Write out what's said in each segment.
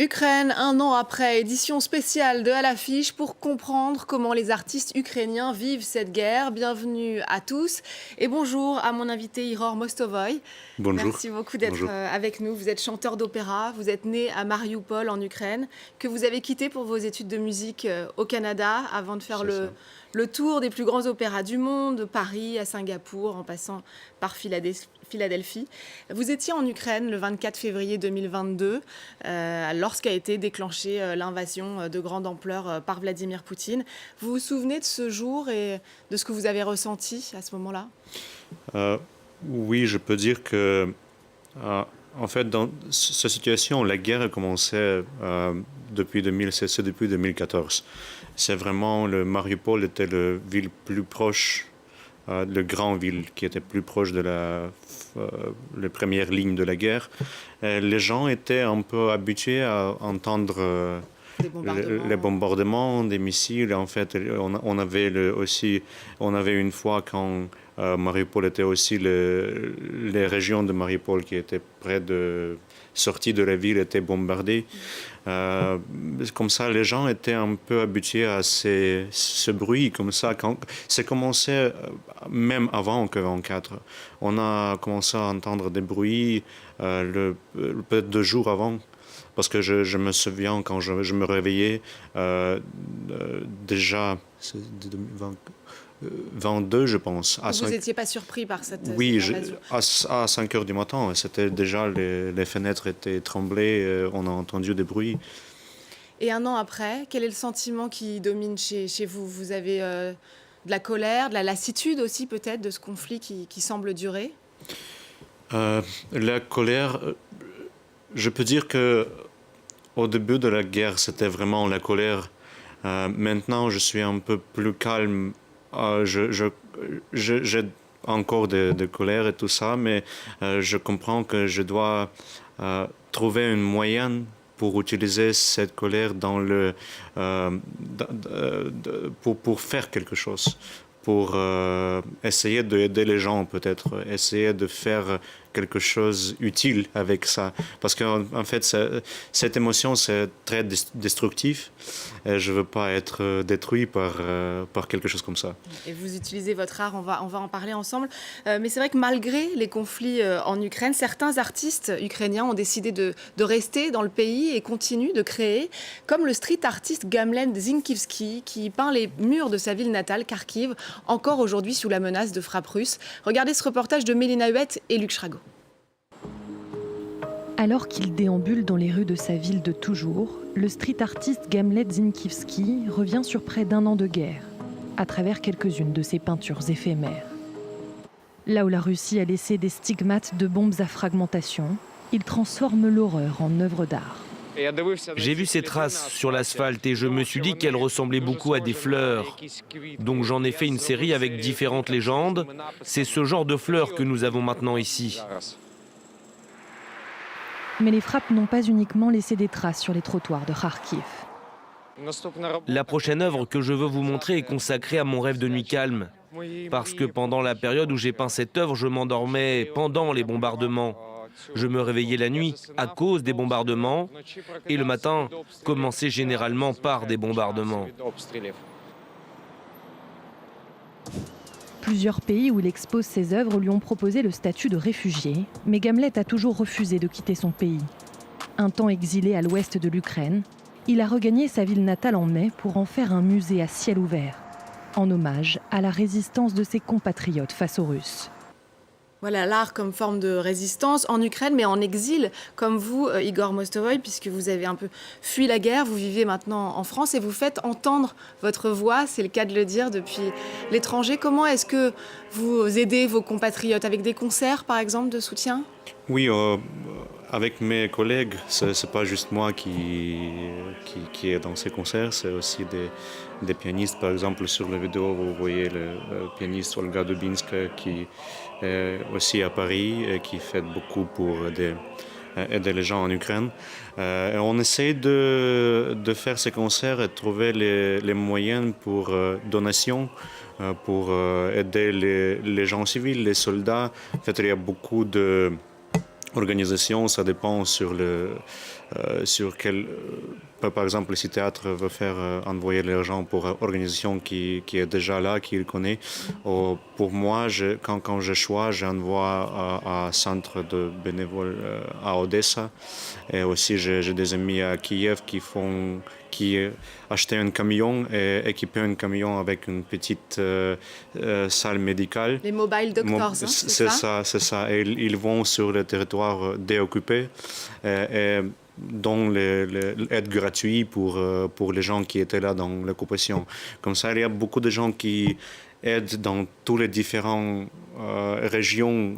Ukraine, un an après, édition spéciale de À l'affiche pour comprendre comment les artistes ukrainiens vivent cette guerre. Bienvenue à tous et bonjour à mon invité Ihor Mostovoy. Bonjour. Merci beaucoup d'être Bonjour. avec nous. Vous êtes chanteur d'opéra, vous êtes né à Mariupol en Ukraine, que vous avez quitté pour vos études de musique au Canada avant de faire le tour des plus grands opéras du monde, de Paris à Singapour, en passant par Philadelphie. Vous étiez en Ukraine le 24 février 2022, lorsqu'a été déclenchée l'invasion de grande ampleur par Vladimir Poutine. Vous vous souvenez de ce jour et de ce que vous avez ressenti à ce moment-là ? Oui, je peux dire que, en fait, dans cette situation, la guerre a commencé depuis 2016, depuis 2014. C'est vraiment, le Mariupol était la ville plus proche, le grand ville qui était plus proche de la première ligne de la guerre. Les gens étaient un peu habitués à entendre les bombardements, des missiles. En fait, on avait une fois quand Mariupol était aussi les régions de Mariupol qui étaient près de sortie de la ville étaient bombardées. Comme ça, les gens étaient un peu habitués à ce bruit. Comme ça, c'est commencé même avant que 24. On a commencé à entendre des bruits peut-être 2 jours avant. Parce que je me souviens quand je me réveillais, déjà, c'est 22, je pense. Vous n'étiez pas surpris par cette Oui, invasion. à 5 heures du matin, c'était déjà les fenêtres étaient tremblées, on a entendu des bruits. Et un an après, quel est le sentiment qui domine chez vous ? Vous avez de la colère, de la lassitude aussi peut-être de ce conflit qui semble durer ? La colère, je peux dire que au début de la guerre, c'était vraiment la colère. Maintenant, je suis un peu plus calme. J'ai encore de colère et tout ça, mais je comprends que je dois trouver un moyen pour utiliser cette colère pour faire quelque chose, pour essayer d'aider les gens peut-être, essayer de faire quelque chose utile avec ça. Parce qu'en fait, cette émotion, c'est très destructif. Et je ne veux pas être détruit par quelque chose comme ça. Et vous utilisez votre art, on va en parler ensemble. Mais c'est vrai que malgré les conflits en Ukraine, certains artistes ukrainiens ont décidé de rester dans le pays et continuent de créer, comme le street artiste Gamlen Zinkivsky, qui peint les murs de sa ville natale, Kharkiv, encore aujourd'hui sous la menace de frappes russes. Regardez ce reportage de Mélina Huet et Luc Schrago. Alors qu'il déambule dans les rues de sa ville de toujours, le street artiste Gamlet Zinkivsky revient sur près d'1 an de guerre, à travers quelques-unes de ses peintures éphémères. Là où la Russie a laissé des stigmates de bombes à fragmentation, il transforme l'horreur en œuvre d'art. J'ai vu ces traces sur l'asphalte et je me suis dit qu'elles ressemblaient beaucoup à des fleurs. Donc j'en ai fait une série avec différentes légendes. C'est ce genre de fleurs que nous avons maintenant ici. Mais les frappes n'ont pas uniquement laissé des traces sur les trottoirs de Kharkiv. La prochaine œuvre que je veux vous montrer est consacrée à mon rêve de nuit calme. Parce que pendant la période où j'ai peint cette œuvre, je m'endormais pendant les bombardements. Je me réveillais la nuit à cause des bombardements et le matin commençait généralement par des bombardements. Plusieurs pays où il expose ses œuvres lui ont proposé le statut de réfugié, mais Gamlet a toujours refusé de quitter son pays. Un temps exilé à l'ouest de l'Ukraine, il a regagné sa ville natale en mai pour en faire un musée à ciel ouvert, en hommage à la résistance de ses compatriotes face aux Russes. Voilà, l'art comme forme de résistance en Ukraine, mais en exil, comme vous, Ihor Mostovoy, puisque vous avez un peu fui la guerre, vous vivez maintenant en France et vous faites entendre votre voix, c'est le cas de le dire, depuis l'étranger. Comment est-ce que vous aidez vos compatriotes ? Avec des concerts, par exemple, de soutien ? Oui, avec mes collègues, c'est pas juste moi qui est dans ces concerts, c'est aussi des pianistes. Par exemple, sur la vidéo, vous voyez le pianiste Olga Dubinska qui est aussi à Paris et qui fait beaucoup pour aider les gens en Ukraine. Et on essaie de faire ces concerts et de trouver les moyens pour donation, pour aider les gens civils, les soldats. En fait, il y a beaucoup organisation, ça dépend sur quel... par exemple, si le théâtre veut faire envoyer l'argent pour une organisation qui est déjà là, qui le connaît. Pour moi, quand je choisis, j'envoie à un centre de bénévoles à Odessa. Et aussi, j'ai des amis à Kiev qui achetaient un camion et équipaient un camion avec une petite salle médicale. Les mobile doctors, c'est ça? C'est ça. Et ils vont sur le territoire déoccupé et dont l'aide gratuite pour les gens qui étaient là dans l'occupation. Comme ça, il y a beaucoup de gens qui aident dans toutes les différentes régions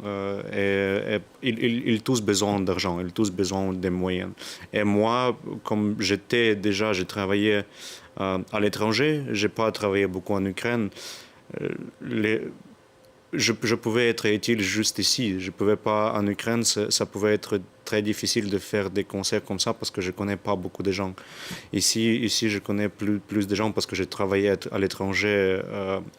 et ils tous besoin d'argent, ils tous besoin des moyens. Et moi, comme j'ai travaillé à l'étranger, j'ai pas travaillé beaucoup en Ukraine. Je pouvais être utile juste ici. Je pouvais pas en Ukraine. Ça pouvait être très difficile de faire des concerts comme ça parce que je connais pas beaucoup de gens. Ici, je connais plus de gens parce que j'ai travaillé à l'étranger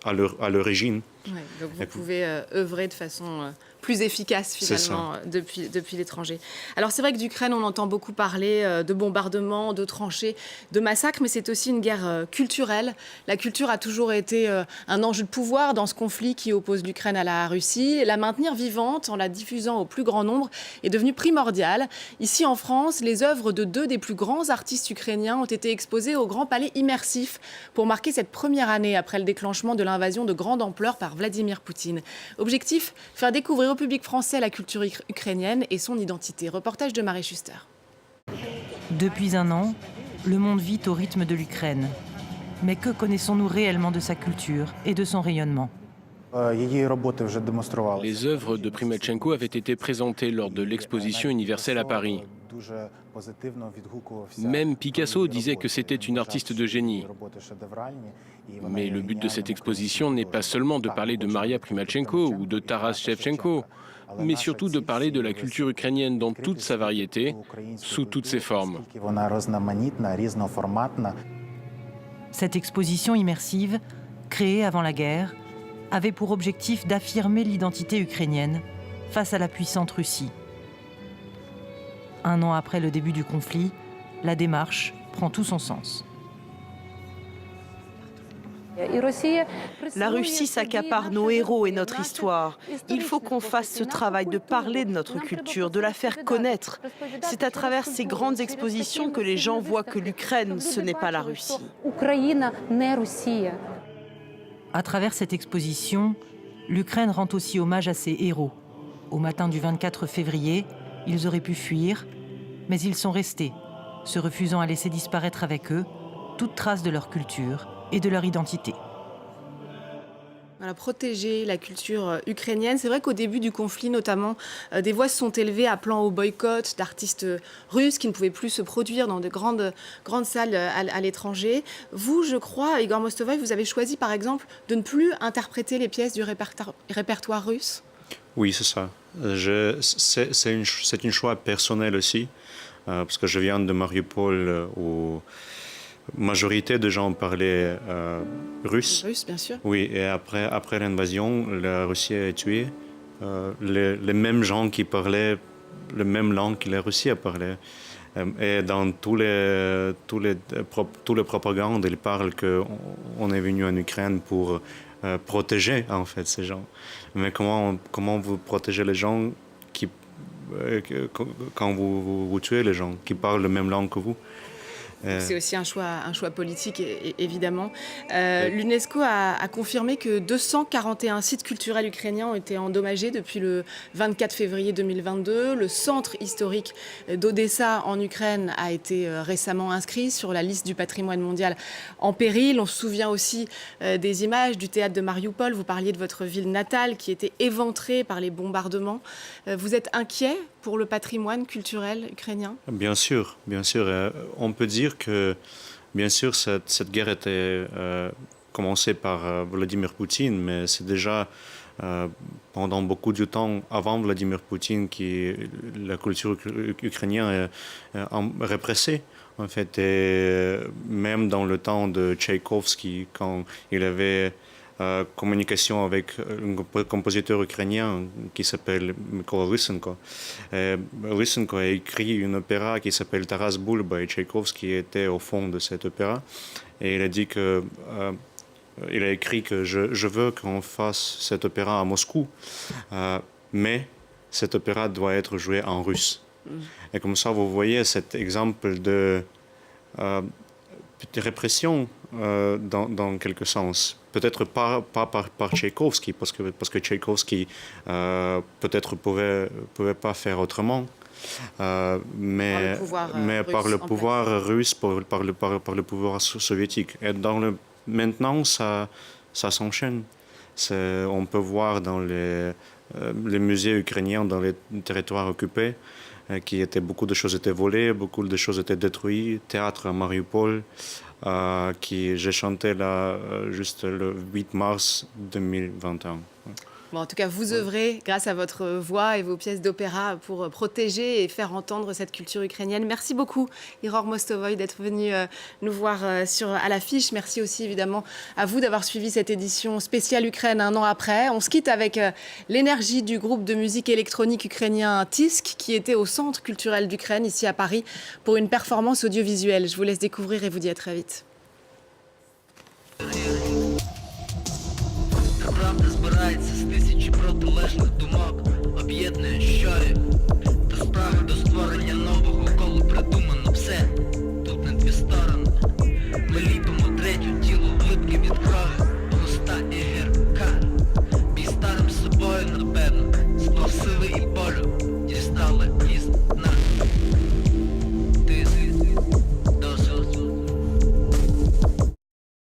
à l'origine. Ouais, donc vous pouvez œuvrer de façon plus efficace finalement depuis l'étranger. Alors c'est vrai que d'Ukraine, on entend beaucoup parler de bombardements, de tranchées, de massacres, mais c'est aussi une guerre culturelle. La culture a toujours été un enjeu de pouvoir dans ce conflit qui oppose l'Ukraine à la Russie. La maintenir vivante en la diffusant au plus grand nombre est devenu primordial. Ici en France, les œuvres de deux des plus grands artistes ukrainiens ont été exposées au Grand Palais Immersif pour marquer cette première année après le déclenchement de l'invasion de grande ampleur par Vladimir Poutine. Objectif, faire découvrir au public français la culture ukrainienne et son identité. Reportage de Marie Schuster. Depuis un an, le monde vit au rythme de l'Ukraine. Mais que connaissons-nous réellement de sa culture et de son rayonnement ? Les œuvres de Primachenko avaient été présentées lors de l'exposition universelle à Paris. Même Picasso disait que c'était une artiste de génie. Mais le but de cette exposition n'est pas seulement de parler de Maria Primachenko ou de Taras Shevchenko, mais surtout de parler de la culture ukrainienne dans toute sa variété, sous toutes ses formes. Cette exposition immersive, créée avant la guerre, avait pour objectif d'affirmer l'identité ukrainienne face à la puissante Russie. Un an après le début du conflit, la démarche prend tout son sens. La Russie s'accapare nos héros et notre histoire. Il faut qu'on fasse ce travail de parler de notre culture, de la faire connaître. C'est à travers ces grandes expositions que les gens voient que l'Ukraine, ce n'est pas la Russie. À travers cette exposition, l'Ukraine rend aussi hommage à ses héros. Au matin du 24 février, ils auraient pu fuir, mais ils sont restés, se refusant à laisser disparaître avec eux toute trace de leur culture et de leur identité. Voilà, protéger la culture ukrainienne. C'est vrai qu'au début du conflit, notamment, des voix se sont élevées appelant au boycott d'artistes russes qui ne pouvaient plus se produire dans de grandes salles à l'étranger. Vous, je crois, Igor Mostovoï, vous avez choisi, par exemple, de ne plus interpréter les pièces du répertoire russe. Oui, c'est ça. C'est un choix personnel aussi, parce que je viens de Mariupol où la majorité des gens parlaient russe. Russe, bien sûr. Oui, et après l'invasion, la Russie a tué les mêmes gens qui parlaient la même langue que la Russie a parlé. Et dans tous les propagandes, ils parlent qu'on est venu en Ukraine pour protéger en fait ces gens. Mais comment vous protégez les gens quand vous tuez les gens qui parlent la même langue que vous? C'est aussi un choix politique, évidemment. L'UNESCO a confirmé que 241 sites culturels ukrainiens ont été endommagés depuis le 24 février 2022. Le centre historique d'Odessa en Ukraine a été récemment inscrit sur la liste du patrimoine mondial en péril. On se souvient aussi des images du théâtre de Mariupol. Vous parliez de votre ville natale qui était éventrée par les bombardements. Vous êtes inquiet pour le patrimoine culturel ukrainien? Bien sûr, bien sûr. On peut dire que, bien sûr, cette guerre était commencée par Vladimir Poutine, mais c'est déjà pendant beaucoup de temps avant Vladimir Poutine que la culture ukrainienne est répressée. En fait, et même dans le temps de Tchaïkovski, quand il avait communication avec un compositeur ukrainien qui s'appelle Mykola Lysenko. Lysenko a écrit une opéra qui s'appelle Taras Bulba et Tchaïkovski était au fond de cet opéra. Et il a dit que... il a écrit que je veux qu'on fasse cet opéra à Moscou, mais cet opéra doit être joué en russe. Et comme ça, vous voyez cet exemple de répression dans quelque sens. Peut-être pas par Tchaïkovski, parce que Tchaïkovski peut-être pouvait pas faire autrement. Mais par le pouvoir russe, par le pouvoir soviétique. Et maintenant, ça s'enchaîne. On peut voir dans les musées ukrainiens, dans les territoires occupés, beaucoup de choses étaient volées, beaucoup de choses étaient détruites. Théâtre à Mariupol, j'ai chanté là juste le 8 mars 2021. Bon, en tout cas, vous œuvrez grâce à votre voix et vos pièces d'opéra pour protéger et faire entendre cette culture ukrainienne. Merci beaucoup, Ihor Mostovoy, d'être venu nous voir à l'affiche. Merci aussi, évidemment, à vous d'avoir suivi cette édition spéciale Ukraine un an après. On se quitte avec l'énergie du groupe de musique électronique ukrainien Tisk, qui était au Centre culturel d'Ukraine, ici à Paris, pour une performance audiovisuelle. Je vous laisse découvrir et vous dis à très vite. Правда збирається з тисячі протилежних думок, об'єднує